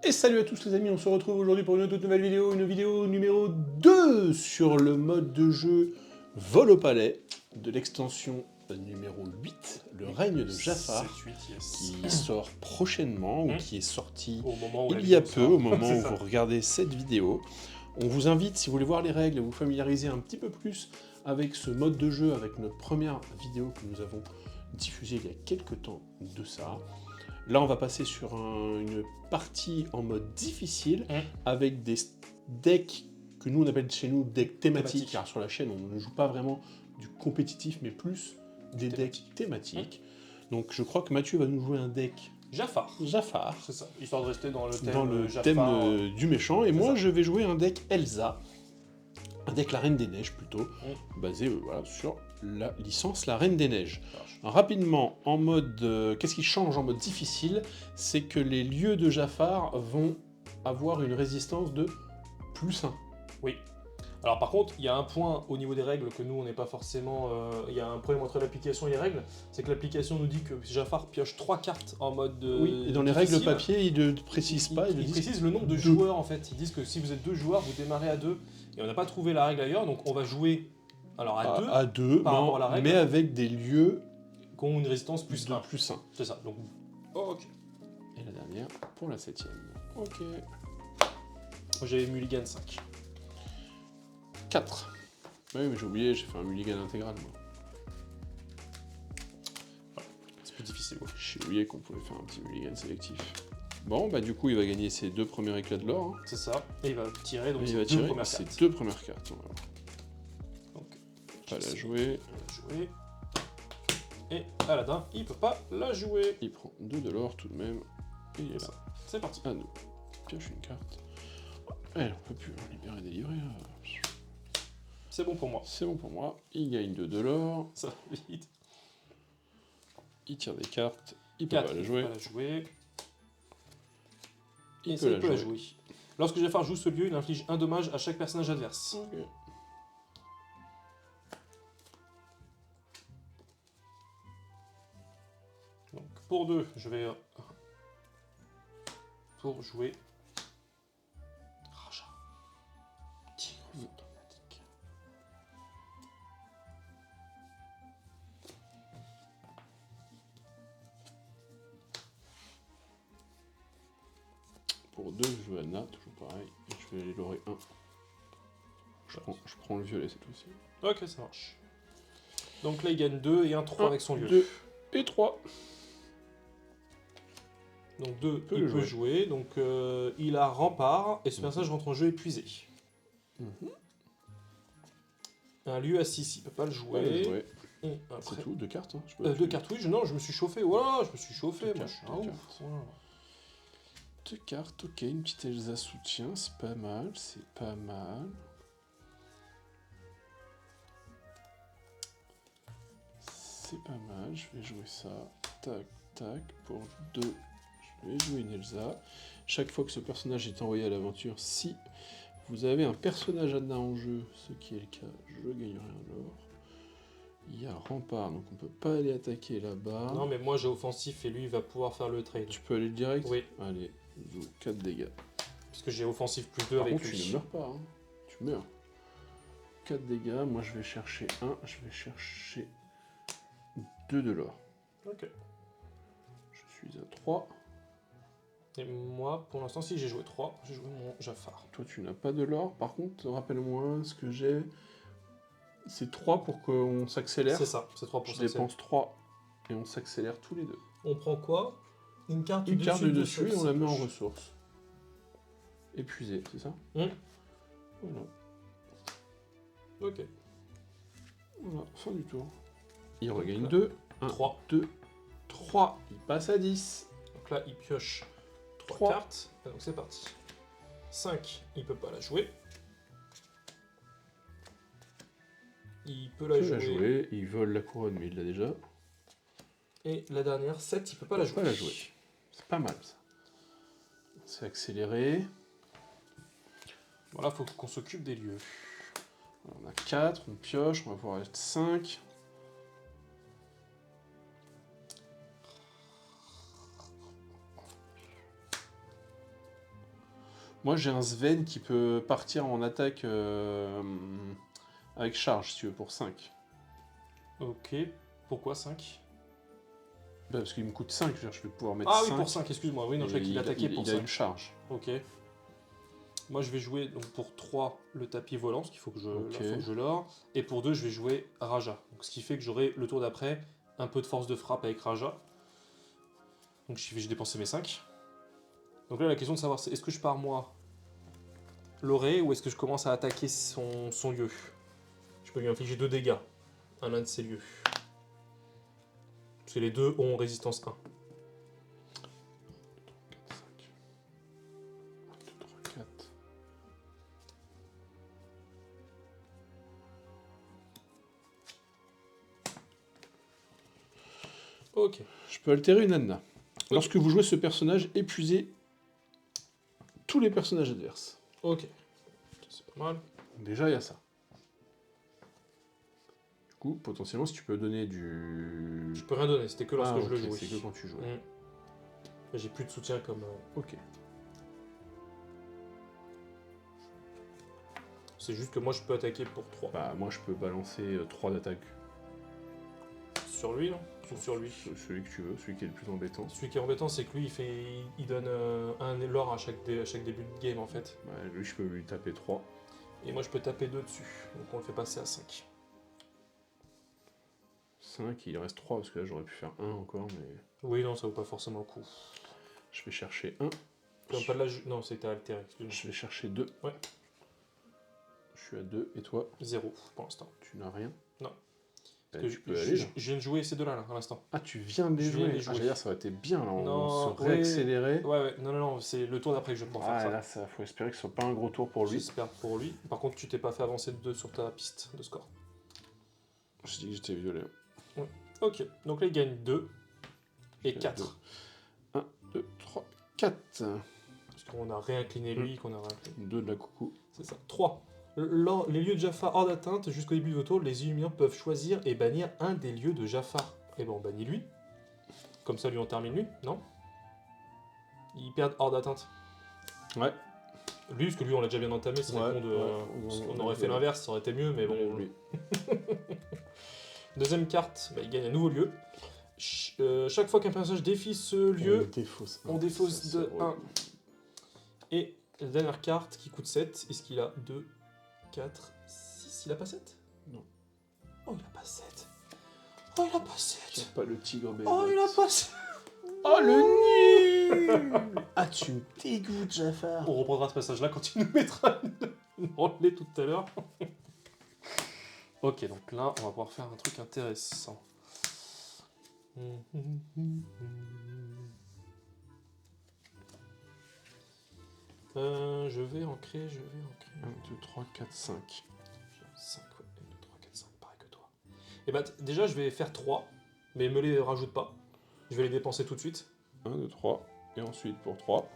Et salut à tous les amis, on se retrouve aujourd'hui pour une toute nouvelle vidéo, une vidéo numéro 2 sur le mode de jeu Vol au Palais de l'extension numéro 8, le règne de Jafar, 7, 8, yes. qui sort prochainement ou qui est sorti Au moment où la il y a vidéo peu, sort. au moment C'est où ça. vous regardez cette vidéo. On vous invite, si vous voulez voir les règles, à vous familiariser un petit peu plus avec ce mode de jeu, avec notre première vidéo que nous avons diffusée il y a quelques temps de ça. Là, on va passer sur une partie en mode difficile, avec des decks que nous, on appelle chez nous decks thématiques, car sur la chaîne, on ne joue pas vraiment du compétitif, mais plus des decks thématiques. Donc, je crois que Mathieu va nous jouer un deck Jafar. Jafar, C'est ça, histoire de rester dans le thème, dans le Jafar. thème du méchant, et moi, ça. je vais jouer un deck Elsa, un deck La Reine des Neiges plutôt, basé voilà, sur la licence La Reine des Neiges. Alors, rapidement, en mode, qu'est-ce qui change en mode difficile? C'est que les lieux de Jafar vont avoir une résistance de +1. Oui. Alors par contre, il y a un point au niveau des règles que nous, on n'est pas forcément... Il y a un problème entre l'application et les règles, c'est que l'application nous dit que Jafar pioche 3 cartes en mode oui, et dans les règles papier, ils ne précisent pas. Ils précisent le nombre de joueurs en fait. Ils disent que si vous êtes 2 joueurs, vous démarrez à 2. Et on n'a pas trouvé la règle ailleurs, donc on va jouer alors à 2 par rapport à la règle, mais avec des lieux qui ont une résistance plus de 1. +1. C'est ça. Donc, ok. Et la dernière pour la 7ème. Ok. Moi j'avais Mulligan 5. 4. Oui, mais j'ai oublié, j'ai fait un mulligan intégral, moi. C'est plus difficile, ouais. J'ai oublié qu'on pouvait faire un petit mulligan sélectif. Bon, bah du coup, il va gagner ses 2 premiers éclats de l'or. C'est ça. Et il va tirer donc il ses va 2 tirer premières ses cartes. 2 premières cartes. Voilà. Donc, Pas la jouer. jouer. Et Aladdin, il peut pas la jouer. Il prend 2 de l'or tout de même. Et il est là. C'est parti. À nous. Pioche une carte. Elle, on peut plus libérer, délivrer. C'est bon pour moi. C'est bon pour moi. Il gagne 2 de l'or. Ça va vite. Il tire des cartes. Il peut pas la jouer. Il peut la jouer. Lorsque Jafar joue ce lieu, il inflige un dommage à chaque personnage adverse. Okay. Donc pour 2, je vais pour jouer Raja. Tigre automatique. Pour 2, je joue Anna, toujours pareil. Et je vais aller l'orer 1. Je prends le violet cette fois-ci. Ok, ça marche. Donc là, il gagne 2 et un 3 avec son lieu. 2 et 3. Donc 2, il peut jouer. Donc il a rempart et ce personnage rentre en jeu épuisé. Un lieu à 6, il peut pas le jouer. C'est tout, 2 cartes. Hein, 2 cartes, oui, non, je me suis chauffé. Voilà, je me suis chauffé. Moi, je suis un ouf. Voilà. 2 cartes, ok, une petite Elsa soutien, c'est pas mal, c'est pas mal. C'est pas mal, je vais jouer ça. Tac, tac, pour 2, je vais jouer une Elsa. Chaque fois que ce personnage est envoyé à l'aventure, si vous avez un personnage Anna en jeu, ce qui est le cas, je gagnerai un or. Il y a rempart, donc on peut pas aller attaquer là-bas. Non, mais moi j'ai offensif et lui il va pouvoir faire le trade. Tu peux aller direct? Oui. Allez, 4 dégâts. Parce que j'ai offensif plus 2 avec contre, lui. Tu ne meurs pas, hein. Tu meurs. 4 dégâts, moi je vais chercher 1, je vais chercher 2 de l'or. Ok. Je suis à 3. Et moi, pour l'instant, si j'ai joué 3, j'ai joué mon Jafar. Toi tu n'as pas de l'or, par contre, rappelle-moi ce que j'ai. C'est 3 pour qu'on s'accélère. C'est ça, c'est 3 pour s'accélérer. Je dépense 3 et on s'accélère tous les deux. On prend quoi? Une carte du dessus et on la met en ressources. Épuisé, c'est ça? Voilà. Ok. Voilà, fin du tour. Il regagne 2. 1, 3. 2, 3. Il passe à 10. Donc là, il pioche 3 cartes. Donc c'est parti. 5, il peut pas la jouer. Il peut la jouer. Il vole la couronne, mais il l'a déjà. Et la dernière, 7, il peut pas la jouer. C'est pas mal ça. C'est accéléré. Voilà, faut qu'on s'occupe des lieux. On a 4, on pioche, on va pouvoir être 5. Moi, j'ai un Sven qui peut partir en attaque avec charge, si tu veux, pour 5. Ok, pourquoi 5? Parce qu'il me coûte 5, je vais pouvoir mettre Ah 5. oui, pour 5, excuse-moi. Oui, non, je croyais qu'il attaquait pour il a 5. une charge. Ok. Moi, je vais jouer donc pour 3 le tapis volant, parce qu'il faut que je, Ok. là, faut que je l'ore. Et pour 2, je vais jouer Raja. Donc, ce qui fait que j'aurai le tour d'après un peu de force de frappe avec Raja. Donc, j'ai dépensé mes 5. Donc là, la question de savoir, c'est est-ce que je pars moi l'oré ou est-ce que je commence à attaquer son lieu? Je peux lui infliger 2 dégâts à l'un de ses lieux. Parce que les deux ont résistance 1. 4, 5. 1, 2, 3, 4. Ok. Je peux altérer une Anna. Lorsque vous jouez ce personnage, épuisez tous les personnages adverses. Ok. C'est pas mal. Déjà, il y a ça. Du coup, potentiellement, si tu peux donner du... Je peux rien donner, c'était que lorsque je le ok, jouais. c'est que quand tu jouais. J'ai plus de soutien comme... Ok. C'est juste que moi je peux attaquer pour 3. Bah, moi, je peux balancer 3 d'attaque. Sur lui, non? Ou sur lui? Celui que tu veux, celui qui est le plus embêtant. Celui qui est embêtant, c'est que lui, il donne un lore à chaque début de game en fait. Bah, lui, je peux lui taper 3. Et moi je peux taper 2 dessus. Donc on le fait passer à 5. 5, il reste 3, parce que là, j'aurais pu faire 1 encore, mais... Oui, non, ça vaut pas forcément le coup. Je vais chercher 1. Comme pas de la non, c'était altéré, excuse-moi. Je vais chercher 2. Ouais. Je suis à 2, et toi? 0 pour l'instant. Tu n'as rien? Non. Bah, Parce que tu peux aller, là. je viens de jouer ces deux-là, là, à l'instant. Ah, tu viens de les Je viens de jouer. les jouer. Ah, j'allais dire, ça aurait été bien, là, on Non, se réaccélérait. Ouais, non, c'est le tour d'après que je vais pouvoir Ah, faire là, ça, faut espérer que ce soit pas un gros tour pour ça. lui. J'espère pour lui. Par contre, tu t'es pas fait avancer de 2 sur ta piste de score. Je dis que j'étais violet. Ok, donc là il gagne 2 et Deux. 4. 1, 2, 3, 4. Parce qu'on a réincliné lui, qu'on a réincliné. 2 de la coucou. C'est ça. 3. Les lieux de Jafar hors d'atteinte, jusqu'au début de votre tour, les Illuminants peuvent choisir et bannir un des lieux de Jafar. Et ben on bannit lui. Comme ça lui on termine lui, non? Ils perdent hors d'atteinte. Ouais. Lui, parce que lui on l'a déjà bien entamé, c'est con de. On aurait fait l'inverse, ça aurait été mieux, mais bon. Oui. Deuxième carte, bah, il gagne un nouveau lieu. Chaque fois qu'un personnage défie ce lieu, on défausse de 1. Et la dernière carte qui coûte 7, est-ce qu'il a 2, 4, 6? Il a pas 7? Non. Oh, il a pas 7. Oh, il a pas 7. Pas le tigre bébé. Oh, il a pas 7. Oh, le nul. Ah, tu me dégoûtes, Jafar. On reprendra ce passage-là quand il nous mettra une relais tout à l'heure. Ok, donc là, on va pouvoir faire un truc intéressant. Je vais en créer. 1, 2, 3, 4, 5. 5, ouais. 1, 2, 3, 4, 5, pareil que toi. Et bah, déjà, je vais faire 3, mais me les rajoute pas. Je vais les dépenser tout de suite. 1, 2, 3. Et ensuite, pour 3,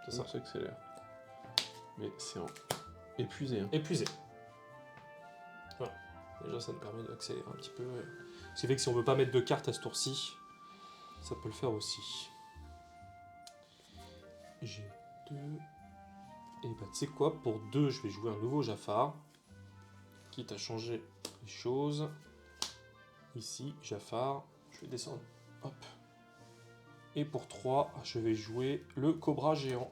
C'est ça. on s'accélère. Mais c'est en épuisé. Hein. Épuisé. Voilà. Déjà, ça nous permet d'accélérer un petit peu. Ce qui fait que si on veut pas mettre de cartes à ce tour-ci, ça peut le faire aussi. J'ai 2. Et bah, tu sais quoi, pour 2, je vais jouer un nouveau Jafar. Quitte à changer les choses. Ici, Jafar. Je vais descendre. Hop. Et pour 3, je vais jouer le Cobra géant.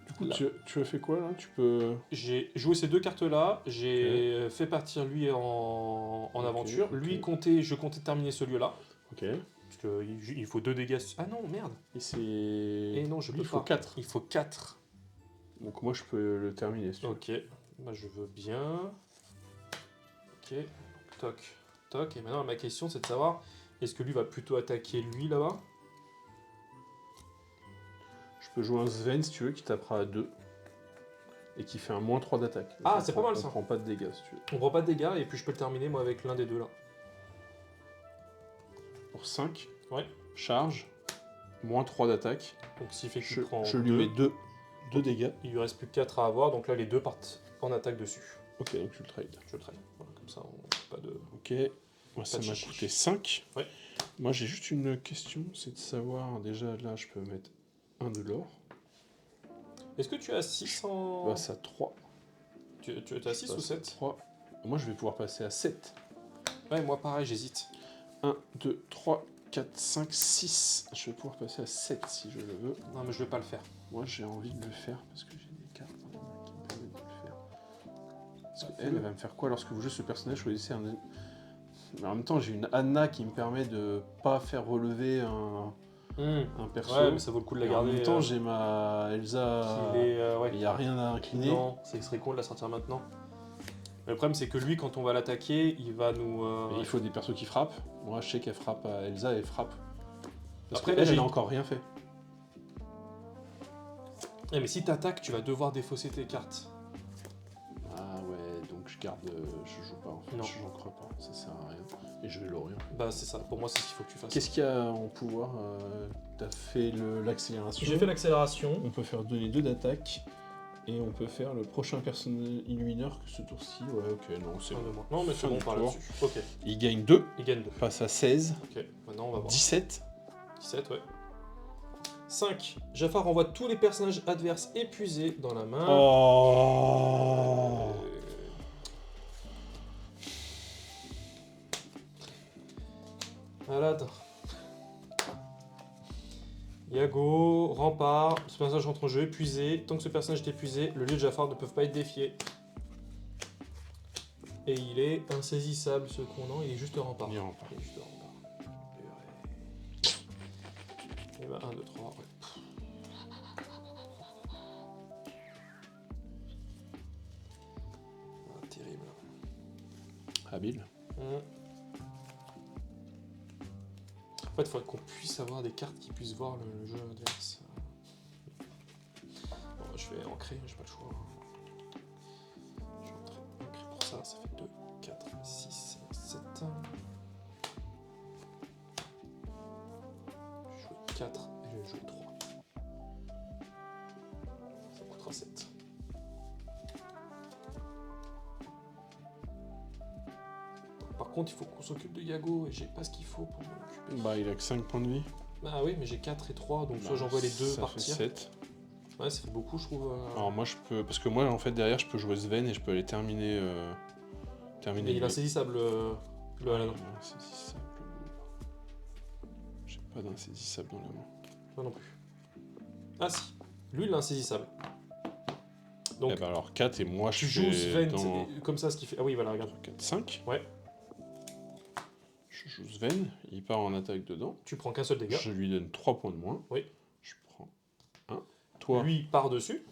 Du coup, tu as fait quoi là? Tu peux. J'ai joué ces deux cartes-là, j'ai fait partir lui en aventure. ok. Lui, je comptais terminer ce lieu-là. Ok. Parce qu'il faut 2 dégâts. Ah non, merde! Et c'est. Et non, je Lui, peux il faut pas. 4. Il faut 4. Donc moi, je peux le terminer. Si tu veux. Ok, bah, je veux bien. Ok, toc, toc. Et maintenant, ma question, c'est de savoir, est-ce que lui va plutôt attaquer lui, là-bas? Je peux jouer un Sven si tu veux qui tapera à 2 et qui fait un moins 3 d'attaque. Donc, Ah, on c'est prend- pas mal, ça. On prend pas de dégâts si tu veux. On prend pas de dégâts, et puis je peux le terminer, moi, avec l'un des deux, là. Pour 5, Ouais. charge, moins 3 d'attaque. Donc, s'il fait qu'il Je, prend je lui 2, mets 2 dégâts. il lui reste plus que 4 à avoir, donc là, les deux partent en attaque dessus. Ok, donc tu le trades. Je le traîne. Voilà, comme ça, on n'a pas de... Ok. Moi, ça de m'a chichi. coûté 5. Ouais. Moi, j'ai juste une question, c'est de savoir, déjà, là, je peux mettre un de l'or. Est-ce que tu as 600... Je passe à 3. Tu as 6 ou 7? 3. Moi, je vais pouvoir passer à 7. Ouais, moi pareil, j'hésite. 1, 2, 3, 4, 5, 6. Je vais pouvoir passer à 7 si je le veux. Non, mais je vais pas le faire. Moi, j'ai envie de le faire parce que j'ai des cartes dans la main qui me permettent de le faire. Parce qu'elle, elle va me faire quoi lorsque vous jouez ce personnage? Choisissez un... Mais en même temps, j'ai une Anna qui me permet de pas faire relever un perso. Ouais, mais ça vaut le coup de la Et garder. en même temps, j'ai ma Elsa. ouais. Il n'y a rien à incliner. Non, ce serait con de la sortir maintenant. Mais le problème, c'est que lui, quand on va l'attaquer, il va nous... Et il faut des persos qui frappent. Moi, je sais qu'elle frappe à Elsa, elle frappe. Parce Après, qu'elle, là, elle a encore rien fait. mais si t'attaques, tu vas devoir défausser tes cartes. Ah ouais, donc je garde. Je joue pas en fait. Non. Je n'en crois pas. Ça sert à rien. Et je vais l'orient. Bah, c'est ça. Pour moi, c'est ce qu'il faut que tu fasses. Qu'est-ce qu'il y a en pouvoir? T'as fait l'accélération. J'ai fait l'accélération. On peut faire donner 2 d'attaque. Et on peut faire le prochain personnage illumineur que ce tour-ci. Ouais, ok, non, c'est Un bon. de moins. Non, mais c'est Fin bon, du par tour. là-dessus. Ok, Il gagne 2. il gagne 2. Passe à 16. Ok, maintenant on va voir. 17. 17, ouais. 5. Jafar envoie tous les personnages adverses épuisés dans la main. Oh. Malade. Yago, rempart, ce personnage rentre en jeu épuisé. Tant que ce personnage est épuisé, le lieu de Jafar ne peuvent pas être défiés. Et il est insaisissable ce con, non? Il est juste rempart. Il repart. Il est juste rempart. Et bah 1, 2, 3, ouais. Ah, terrible. Habile. En fait, il faudrait qu'on puisse avoir des cartes qui puissent voir le jeu adverse. Bon, je vais ancrer, j'ai pas le choix. Je vais ancrer pour ça, ça fait 2, 4, 6, 7. Je vais jouer 4 et je vais jouer 3. Ça coûtera 7. Par contre, il faut qu'on s'occupe de Yago et j'ai pas ce qu'il faut pour m'en occuper. Bah, il a que 5 points de vie. Ah oui, mais j'ai 4 et 3, donc soit Bah, j'envoie les deux ça partir. fait 7. Ouais, ça fait beaucoup, je trouve. Alors, moi, je peux. Parce que moi, en fait, derrière, je peux jouer Sven et je peux aller terminer. Mais il est insaisissable, le Alan. Insaisissable. J'ai pas d'insaisissable dans la main. Moi non plus. Ah si, lui il est insaisissable. Donc Eh ben alors 4 et moi tu je joues fais Sven, dans comme ça ce qui fait... Ah oui voilà, regarde. 4, 5. Ouais. Je joue Sven, il part en attaque dedans. Tu prends qu'un seul dégât. Je lui donne 3 points de moins. Oui. Je prends 1. Toi, Lui part dessus.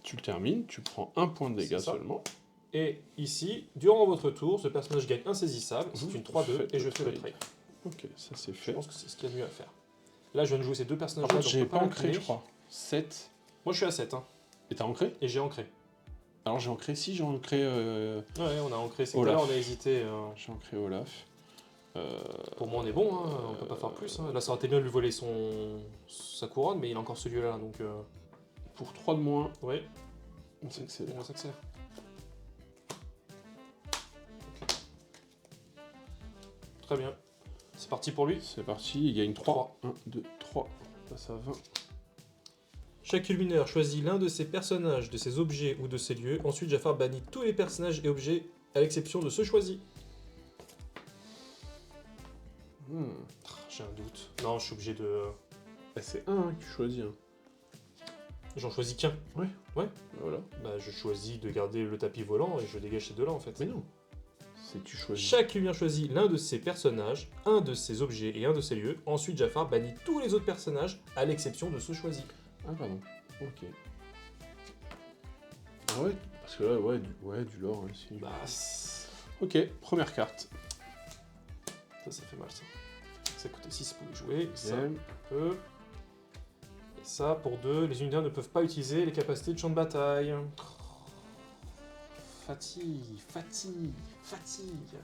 tu le termines, tu prends 1 point de dégâts C'est ça. seulement. Et ici, durant votre tour, ce personnage gagne insaisissable. C'est Vous une 3-2 faites et je le fais le trade. trade. Ok, ça c'est Je fait. pense que c'est ce qu'il y a de mieux à faire. Là je viens de jouer ces deux personnages Par là, contre, donc j'ai on peut pas ancré, l'incliner. je crois. 7. Moi je suis à 7 hein, Et t'as ancré? et j'ai ancré. Alors j'ai ancré, si j'ai ancré. Ouais, on a ancré. C'est tout à Olaf. l'heure on a hésité. J'ai ancré Olaf. Pour moi on est bon, hein. On peut pas faire plus. Hein. Là ça aurait été bien de lui voler sa couronne, mais il a encore celui-là donc. Pour 3 de moins, Ouais, on s'accélère. on s'accélère. Très bien. C'est parti pour lui. C'est parti, il gagne 3. 1, 2, 3. On passe à 20. Chaque illumineur choisit l'un de ses personnages, de ses objets ou de ses lieux. Ensuite, Jafar bannit tous les personnages et objets, à l'exception de ceux choisis. J'ai un doute. Non, je suis obligé de... Bah, c'est 1 que tu choisis. Hein. J'en choisis qu'un. Voilà. Bah, je choisis de garder le tapis volant et je dégage ces deux-là, en fait. Mais non. C'est que tu choisis. Chaque illumineur choisit l'un de ses personnages, un de ses objets et un de ses lieux. Ensuite, Jafar bannit tous les autres personnages, à l'exception de ceux choisis. Ah pardon. Ok. Ah ouais. Parce que là, ouais, du lore aussi. Bah, Ok, première carte. ça fait mal, ça. Ça coûtait 6 pour y jouer. Ça Deuxième. peut... Et ça, pour 2, les unitaires ne peuvent pas utiliser les capacités de champ de bataille. Fatigue, fatigue, fatigue.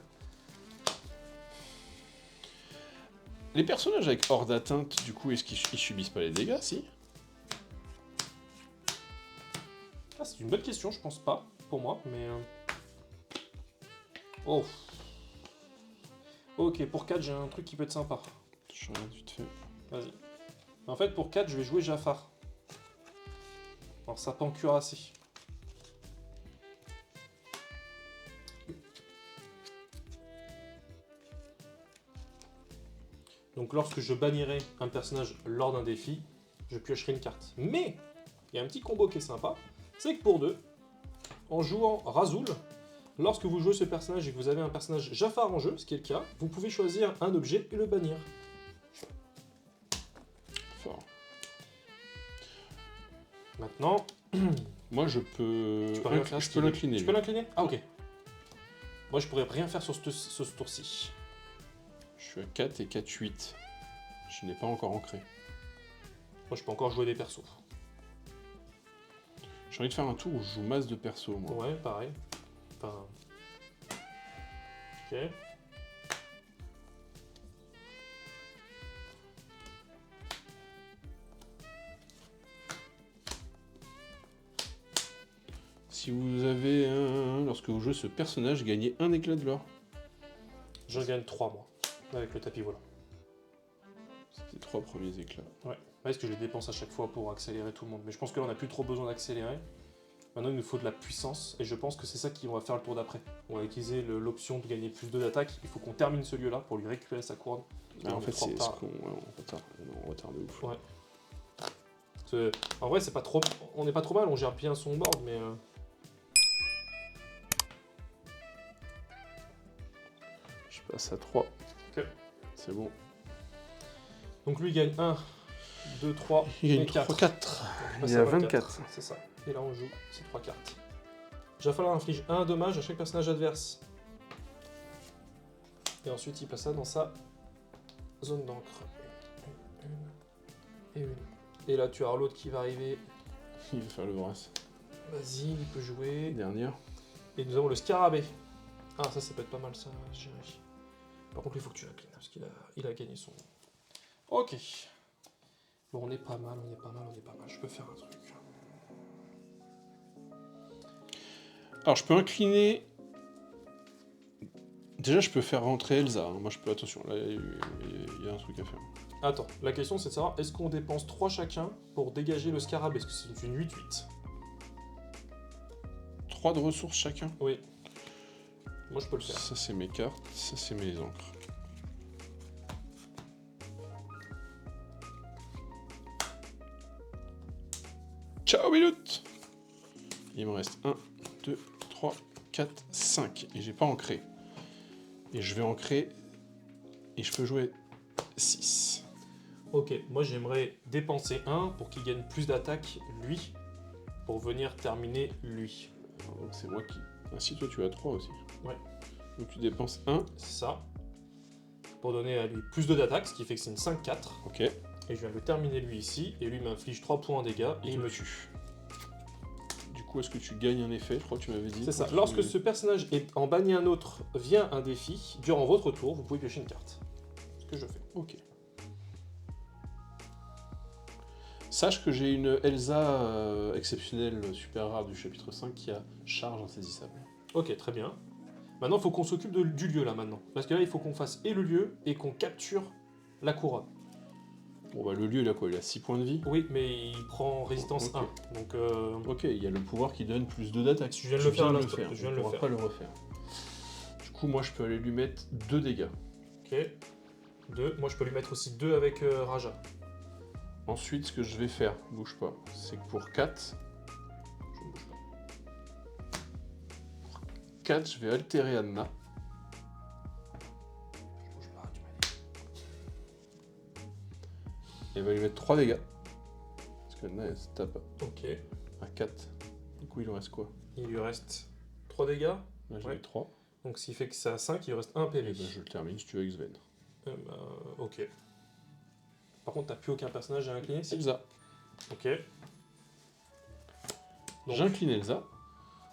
Les personnages avec hors d'atteinte, du coup, est-ce qu'ils subissent pas les dégâts, si? Ah, c'est une bonne question, je pense pas, pour moi, mais... Oh. Ok, pour 4, j'ai un truc qui peut être sympa. Je regarde vite fait. Vas-y. En fait, pour 4, je vais jouer Jafar. Alors, serpent cuirassé. Donc, lorsque je bannirai un personnage lors d'un défi, je piocherai une carte. Mais, il y a un petit combo qui est sympa, c'est que pour 2, en jouant Razoul, lorsque vous jouez ce personnage et que vous avez un personnage Jafar en jeu, ce qui est le cas, vous pouvez choisir un objet et le bannir. Fort. Maintenant, Moi, je peux. tu peux rien faire. Je peux l'incliner. Tu peux l'incliner? Ah, ok. Moi, je pourrais rien faire sur ce tour-ci. Je suis à 4 et 4, 8. Je n'ai pas encore ancré. Moi, je peux encore jouer des persos. J'ai envie de faire un tour où je joue masse de persos, moi. Ouais, pareil. Enfin... Ok. Si vous avez lorsque vous jouez ce personnage, gagnez un éclat de l'or. Je gagne 3, moi, avec le tapis volant. C'est les 3 premiers éclats. Ouais, parce que je les dépense à chaque fois pour accélérer tout le monde. Mais je pense que là, on n'a plus trop besoin d'accélérer. Maintenant, il nous faut de la puissance, et je pense que c'est ça qui va faire le tour d'après. On va utiliser l'option de gagner plus 2 d'attaque. Il faut qu'on termine ce lieu-là pour lui récupérer sa couronne. Mais en fait, c'est ce retard. qu'on. On en retard de ouf. Ouais. En vrai, c'est pas trop. On n'est pas trop mal, on gère bien son board, mais. Je passe à 3. Ok. C'est bon. Donc lui, il gagne 1, 2, 3, Il gagne et 4. 3, 4. Il Il y a 24. C'est ça. Et là, on joue ces 3 cartes. Jafar inflige 1 dommage à chaque personnage adverse. Et ensuite, il passe ça dans sa zone d'encre. Une, et une. Et là, tu as l'autre qui va arriver. Il va faire le brass. Vas-y, il peut jouer. Dernière. Et nous avons le scarabée. Ah, ça peut être pas mal, ça, Jerry. Par contre, il faut que tu l'inclines, parce qu'il a gagné son... Ok. Bon, on est pas mal. Je peux faire un truc. Alors, je peux incliner. Déjà, je peux faire rentrer Elsa. Hein. Moi, je peux. Attention, là, il y a un truc à faire. Attends, la question c'est de savoir, est-ce qu'on dépense 3 chacun pour dégager le scarabée? Parce que c'est une 8-8. 3 de ressources chacun. Oui. Moi, je peux le faire. Ça, c'est mes cartes. Ça, c'est mes encres. Ciao, Bilout. Il me reste 1, 2, 3, 4, 5. Et j'ai pas ancré. Et je vais ancrer. Et je peux jouer 6. Ok, moi j'aimerais dépenser 1 pour qu'il gagne plus d'attaque, lui, pour venir terminer lui. Donc c'est moi qui... Ah si, toi tu as 3 aussi. Ouais. Donc tu dépenses 1. C'est ça. Pour donner à lui plus 2 d'attaque, ce qui fait que c'est une 5-4. Ok. Et je viens de le terminer lui ici, et lui m'inflige 3 points en dégâts, et il me tue. Du coup, est-ce que tu gagnes un effet? Je crois que tu m'avais dit. C'est ça. Lorsque ce personnage est en banni un autre via un défi, durant votre tour, vous pouvez piocher une carte. Ce que je fais. Ok. Sache que j'ai une Elsa exceptionnelle super rare du chapitre 5 qui a charge insaisissable. Ok, très bien. Maintenant, il faut qu'on s'occupe du lieu, là, maintenant. Parce que là, il faut qu'on fasse et le lieu, et qu'on capture la couronne. Bon bah le lieu il a quoi? Il a 6 points de vie. Oui, mais il prend résistance Ok. 1. Donc, Ok, il y a le pouvoir qui donne plus 2 d'attaque. Je viens de le faire à le l'instant, faire. je viens de On le pourra faire. pas le refaire. Du coup, moi je peux aller lui mettre 2 dégâts. ok. 2. Moi, je peux lui mettre aussi 2 avec Raja. Ensuite, ce que je vais faire, bouge pas, c'est que pour 4, Je ne bouge pas. 4, je vais altérer Anna. Je bouge pas, tu m'as dit. Et elle va lui mettre 3 dégâts. Parce qu'Anna elle se tape Ok. à 4. Du coup, il en reste quoi? Il lui reste 3 dégâts. Là, j'en ai Ouais. 3. Donc, ce qui fait que c'est à 5, il lui reste 1 PV. Et ben, je le termine si tu veux avec Sven. Ok. Par contre, t'as plus aucun personnage à incliner si Elsa. Ok. Donc, J'incline Elsa.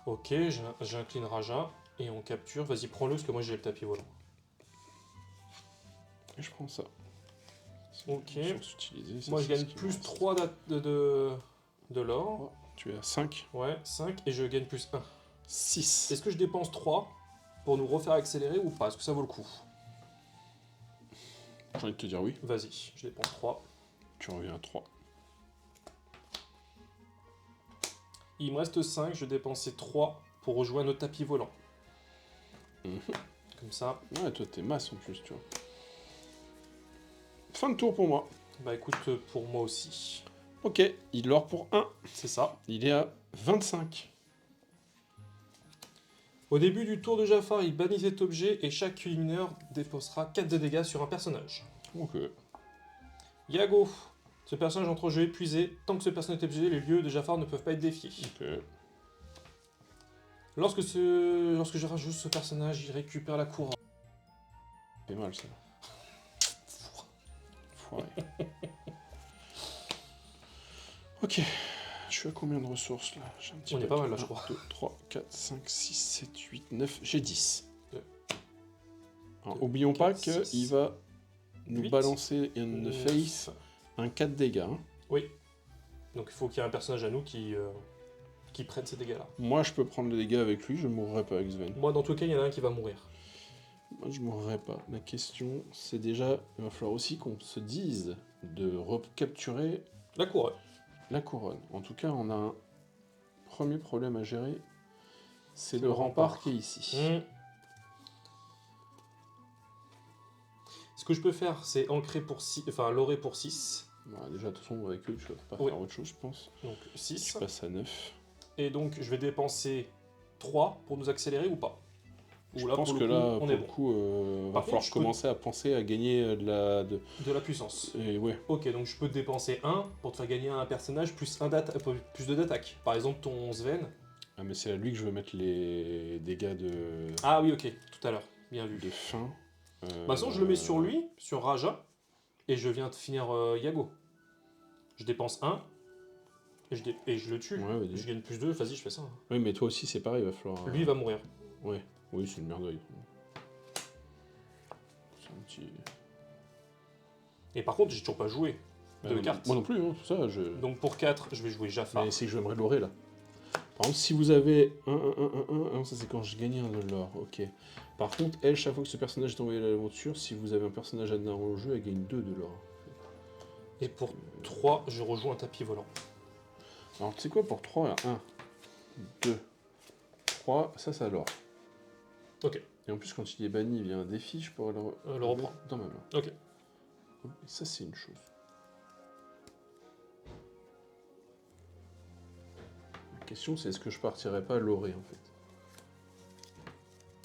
ok, j'incline Raja. Et on capture. Vas-y, prends-le, parce que moi j'ai le tapis volant. Et je prends ça. Ok. Ressources utilisées, ça, Moi je c'est ce gagne qui me plus reste. 3 de l'or. Oh, tu es à 5. Ouais, 5. Et je gagne plus 1. 6. Est-ce que je dépense 3 pour nous refaire accélérer ou pas? Est-ce que ça vaut le coup? J'ai envie de te dire oui. Vas-y, je dépense 3. Tu reviens à 3. Il me reste 5, je vais dépenser 3 pour rejoindre notre tapis volant. Comme ça. Ouais, toi, t'es masse en plus, tu vois. Fin de tour pour moi. Bah écoute, pour moi aussi. Ok, il l'or pour 1. C'est ça. Il est à 25. Au début du tour de Jafar, il bannit cet objet et chaque mineur déposera 4 de dégâts sur un personnage. Ok. Yago. Ce personnage entre en jeu épuisé. Tant que ce personnage est épuisé, les lieux de Jafar ne peuvent pas être défiés. Ok. Lorsque Jafar joue ce personnage, il récupère la couronne. Ça fait mal, ça. Foiré. Ok. Je suis à combien de ressources, là? J'ai un petit On peu est pas mal, là, de- je crois. 2, 3, 4, 5, 6, 7, 8, 9... J'ai 10. Alors, oublions pas 4, 6, qu'il va nous 8, balancer in the face un 4 dégâts. Hein. Oui. Donc il faut qu'il y ait un personnage à nous qui prenne ces dégâts-là. Moi, je peux prendre les dégâts avec lui, je mourrai pas avec Sven. Moi, dans tous les cas, il y en a un qui va mourir. Moi, je mourrai pas. La question, c'est déjà, il va falloir aussi qu'on se dise de recapturer La couronne. la couronne. En tout cas, on a un premier problème à gérer, c'est le le rempart rempart. qui est ici. Ce que je peux faire, c'est ancrer pour 6, enfin lorer pour 6. Voilà, déjà, de toute façon, avec eux, tu vas pas Oui. faire autre chose, je pense. Donc Tu 6. passes à 9. Et donc je vais dépenser 3 pour nous accélérer ou pas. Je Ou là, pense pour que le coup, là, on pour est le bon. coup, va Par falloir contre, je peux- commencer à penser à gagner de la... De la puissance. Et ouais. Ok, donc je peux te dépenser 1 pour te faire gagner un personnage plus, plus de d'attaque. Par exemple, ton Sven. Ah, mais c'est à lui que je veux mettre les dégâts de, Ah oui, ok, tout à l'heure. Bien vu. de fin. Bah, de toute façon, je le mets sur lui, sur Raja, et je viens de finir Yago. Je dépense 1, et je le tue. Ouais, vas-y. Je gagne plus 2, vas-y, je fais ça. Hein. Oui, mais toi aussi, c'est pareil, il va falloir... Lui, il va mourir. Ouais, oui, c'est une merdouille. C'est un petit... Et par contre, j'ai toujours pas joué de Bah, cartes. Moi non plus, hein, tout ça, je... Donc pour 4, je vais jouer Jafar. Mais c'est que je vais me relorer, là. Par contre, si vous avez 1, 1, 1, 1, 1, ça c'est quand je gagne un de l'or, ok. Par contre, elle, chaque fois que ce personnage est envoyé à l'aventure, si vous avez un personnage à dans le jeu, elle gagne 2 de l'or. Et pour 3, je rejoue un tapis volant. Alors, tu sais quoi, pour 3, 1, 2, 3, ça, c'est l'or. Ok. Et en plus, quand il est banni via un défi, je pourrais Le reprendre. dans ma main. Ok. Et ça, c'est une chose. La question, c'est est-ce que je partirais pas l'oré, en fait?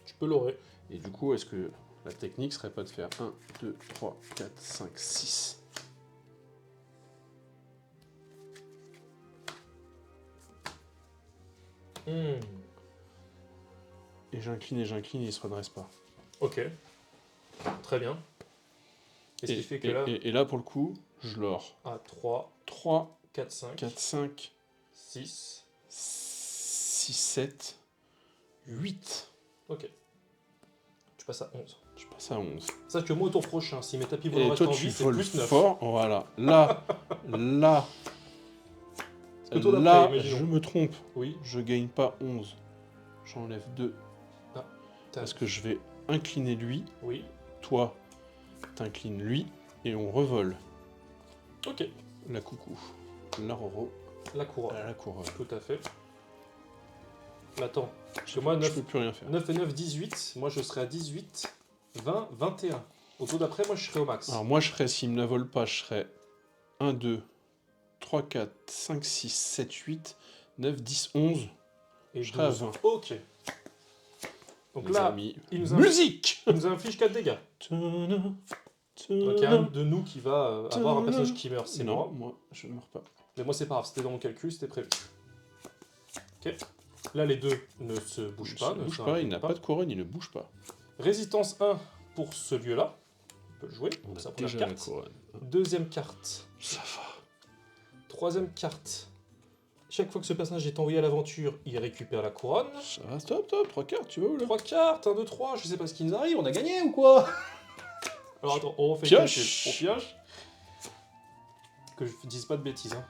Je peux l'aurer. Et du coup, est-ce que la technique serait pas de faire 1, 2, 3, 4, 5, 6 Et j'incline, et il se redresse pas. Ok. Très bien. Et ce qui fait que là, et là, pour le coup, je l'or. à 3, 3, 4, 5, 4, 5, 6. 6, 7, 8. Ok. Tu passes à 11. Je passe à 11. Sache que moi, au tour prochain, si mes tapis volants Et restent toi, en tu vie, c'est voles plus 9. fort. Voilà. Là, là, Le tour d'après, là, imaginons. je me trompe. Oui. Je gagne pas 11. J'enlève 2. Parce que je vais incliner lui. Oui. Toi, t'inclines lui. Et on revole. Ok. La coucou. La roro. La couronne. La couronne. Tout à fait. Attends. Parce que moi, Je 9, peux plus rien faire. 9 et 9, 18. Moi, je serai à 18, 20, 21. Au tour d'après, moi, je serai au max. Alors moi, je serais, s'il me la vole pas, je serais 1, 2, 3, 4, 5, 6, 7, 8, 9, 10, 11. Et je serai à 12. 20. Ok. Donc Les là, amis, il nous musique. il nous inflige 4 dégâts. Donc il y a un de nous qui va avoir un personnage qui meurt, c'est Non, moi. moi, je ne meurs pas. Mais moi, c'est pas grave, c'était dans mon calcul, c'était prévu. Ok. Là, les deux ne se bougent pas. Il ne bouge pas, il s'arrêtent n'a pas de couronne, il ne bouge pas. Résistance 1 pour ce lieu-là. On peut le jouer. On Donc, a c'est la première déjà la carte. couronne. Deuxième carte. Ça va. Troisième carte. Chaque fois que ce personnage est envoyé à l'aventure, il récupère la couronne. Ça va, stop, 3 cartes, tu vas où là? 3 cartes, 1, 2, 3, je sais pas ce qui nous arrive, on a gagné ou quoi? Alors attends, on refait Pioche. calcul. On pioche. Que je dise pas de bêtises. Hein.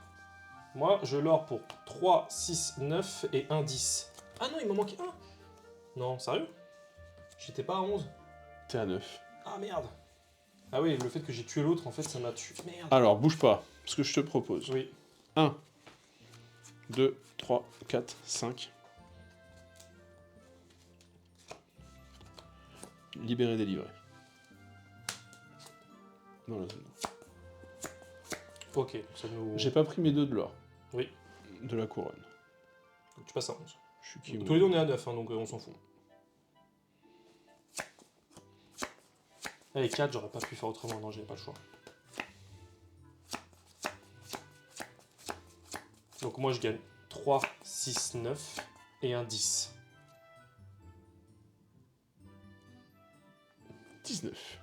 Moi, je l'or pour 3, 6, 9 et 1, 10. Ah non, il m'en manque 1. Non, sérieux? J'étais pas à 11. T'es à 9. Ah merde. Ah oui, le fait que j'ai tué l'autre, en fait, ça m'a tué. Merde. Alors, bouge pas. Ce que je te propose. Oui. 1, 2, 3, 4, 5. Libéré, délivré. Dans la zone. Ok, ça nous... J'ai pas pris mes 2 de l'or. Oui. De la couronne. Donc, tu passes à 11. Je suis qui, Tous moi les deux, on est à 9, hein, donc on s'en fout. Allez, 4, j'aurais pas pu faire autrement, non, j'ai pas le choix. Donc moi, je gagne 3, 6, 9 et un 10. 19.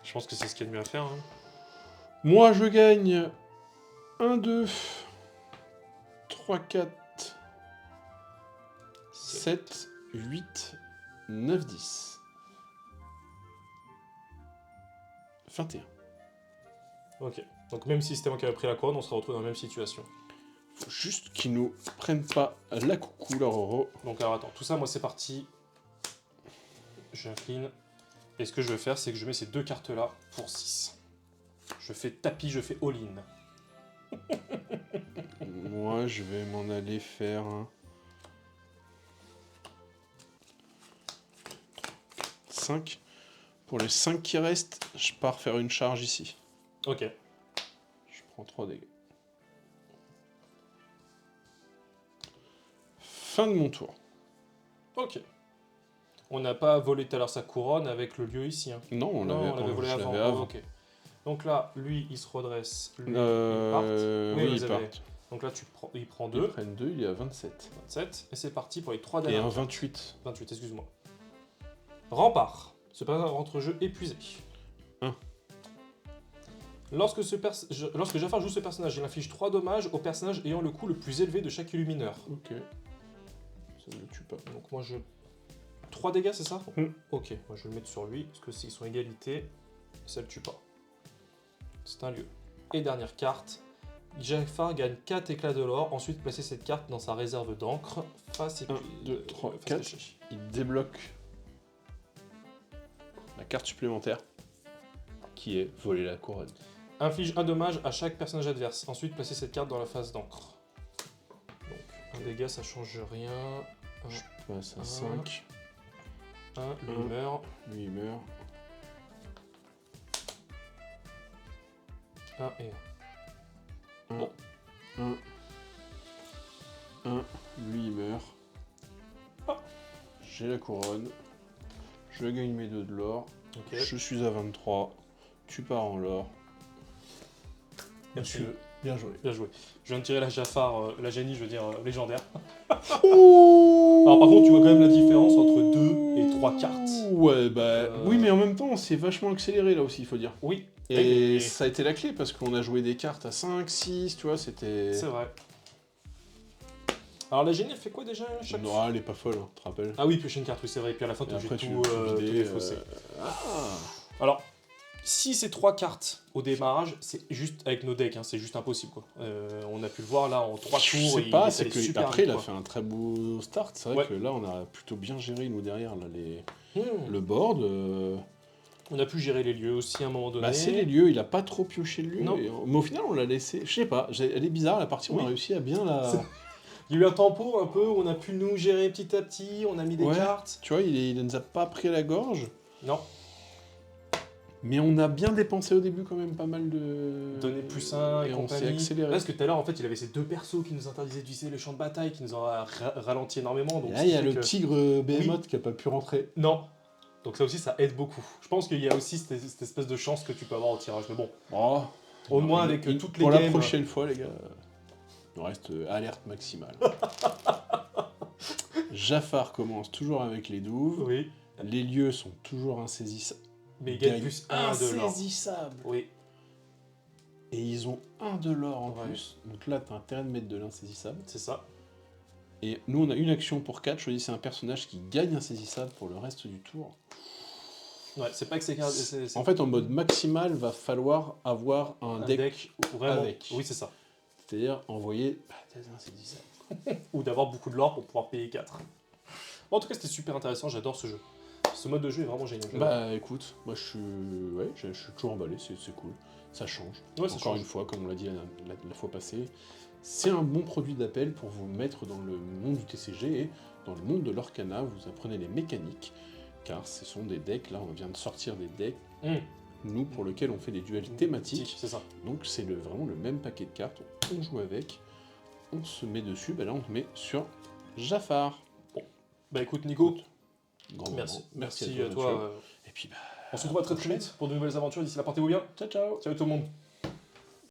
Je pense que c'est ce qu'il y a de mieux à faire. Hein. Moi, je gagne 1, 2, 3, 4, 7, 8, 9, 10. 21. Ok. Donc même si c'était moi qui avais pris la couronne, on se retrouve dans la même situation. Faut juste qu'ils nous prennent pas la coucou, leur euro. Donc alors attends, tout ça, moi c'est parti. J'incline. Et ce que je vais faire, c'est que je mets ces 2 cartes-là pour 6. Je fais tapis, je fais all-in. Moi, je vais m'en aller faire un 5. Pour les 5 qui restent, je pars faire une charge ici. Ok. Je prends 3 dégâts. Fin de mon tour. Ok. On n'a pas volé tout à l'heure sa couronne avec le lieu ici. Hein. Non, on Non, l'avait on volé je avant. l'avais avant. Ok. Donc là, lui, il se redresse. Lui, il Oui, vous ils avez- partent. Donc là, il prend Ils 2. prennent 2, il est à 27. 27. Et c'est parti pour les 3 Et dernières. un 28. 28, excuse-moi. Rempart. Ce personnage rentre au jeu épuisé. 1. Lorsque Jafar joue ce personnage, il inflige 3 dommages au personnage ayant le coût le plus élevé de chaque illumineur. Ok. Ça ne le tue pas. Donc moi je... 3 dégâts, c'est ça Mm. Ok, moi je vais le mettre sur lui, parce que s'ils sont égalité, ça le tue pas. C'est un lieu. Et dernière carte. Jafar gagne 4 éclats de l'or, ensuite placez cette carte dans sa réserve d'encre. Face 1, 2, 3, face 4. cachée. Il débloque la carte supplémentaire qui est voler la couronne. Inflige un dommage à chaque personnage adverse. Ensuite, placez cette carte dans la phase d'encre. Donc, un dégât, ça change rien. Je passe à Un. 5. Lui il meurt. Lui, il meurt. 1 et 1. 1. Bon. 1. Lui, il meurt. Ah. J'ai la couronne. Je gagne mes 2 de l'or. Ok. Je suis à 23. Tu pars en l'or. Merci. Monsieur, bien joué. Bien joué. Je viens de tirer la Jafar, la génie, je veux dire, légendaire. Ouh. Alors par contre, tu vois quand même la différence entre 2 et 3 cartes. Ouais, bah... Oui, mais en même temps, c'est vachement accéléré, là aussi, il faut dire. Oui. Et ça a été la clé, parce qu'on a joué des cartes à 5, 6, tu vois, c'était... C'est vrai. Alors la génie, elle fait quoi déjà chaque fois Non, elle est pas folle, hein, tu te rappelles. Ah oui, piocher une carte, oui, c'est vrai. Et puis à la fin, Et tu après, j'ai tu tout, veux tout vider, défaussé. Ah. Alors, si c'est 3 cartes au démarrage, c'est juste avec nos decks, hein, c'est juste impossible quoi. On a pu le voir là en 3 tours. Je sais il pas, est c'est allé que super après vite, il a quoi. fait un très beau start. C'est vrai Ouais. que là on a plutôt bien géré nous derrière là, Hmm. le board. On a pu gérer les lieux aussi à un moment donné. Bah, c'est les lieux, il a pas trop pioché le lieu. Non. Mais au final on l'a laissé. Je sais pas, elle est bizarre la partie, on Oui. a réussi à bien la. Il y a eu un tempo un peu où on a pu nous gérer petit à petit, on a mis des Ouais. cartes. Tu vois, il nous a pas pris à la gorge. Non, Mais on a bien dépensé au début quand même pas mal de. donner plus 1 et on s'est compagnie. accéléré. Parce que tout à l'heure, en fait, il avait ces 2 persos qui nous interdisaient d'utiliser les champs de bataille, qui nous ont ralenti énormément. Donc Et ce là qui il y a fait le que- tigre Behemoth qui a pas pu rentrer. Non. Donc ça aussi, ça aide beaucoup. Je pense qu'il y a aussi cette espèce de chance que tu peux avoir au tirage. Mais bon, Oh. au moins avec Il- toutes les pour games... la prochaine fois les gars, il reste alerte maximale. Jafar commence toujours avec les douves. Oui, Les lieux sont toujours insaisissables. mais il gagne plus 1 de l'or. Insaisissables. Oui, Et ils ont 1 de l'or en Ouais. plus. Donc là, t'as intérêt de mettre de l'insaisissable. c'est ça. Et nous, on a une action pour 4. Choisissez un personnage qui gagne insaisissable pour le reste du tour. Ouais, c'est pas que c'est... En fait, en mode maximal, va falloir avoir un un deck. deck vraiment... avec. Oui, c'est ça. C'est-à-dire envoyer des insaisissables. Ou d'avoir beaucoup de l'or pour pouvoir payer 4. En tout cas, c'était super intéressant, j'adore ce jeu. Ce mode de jeu est vraiment génial. Bah écoute, moi je suis toujours emballé, c'est cool, ça change. Ouais, ça Encore change. une fois, comme on l'a dit la fois passée, c'est un bon produit d'appel pour vous mettre dans le monde du TCG et dans le monde de l'Orcana, vous apprenez les mécaniques, car ce sont des decks, là on vient de sortir des decks, nous pour lesquels on fait des duels thématiques, C'est ça. donc c'est vraiment le même paquet de cartes, on joue avec, on se met dessus, bah là on se met sur Jafar. Bah écoute Nico, Grand merci. moment. Merci à à toi. toi. Et puis bah, On se retrouve très très vite pour de nouvelles aventures. D'ici là, portez-vous bien. ciao ciao. Ciao tout le monde.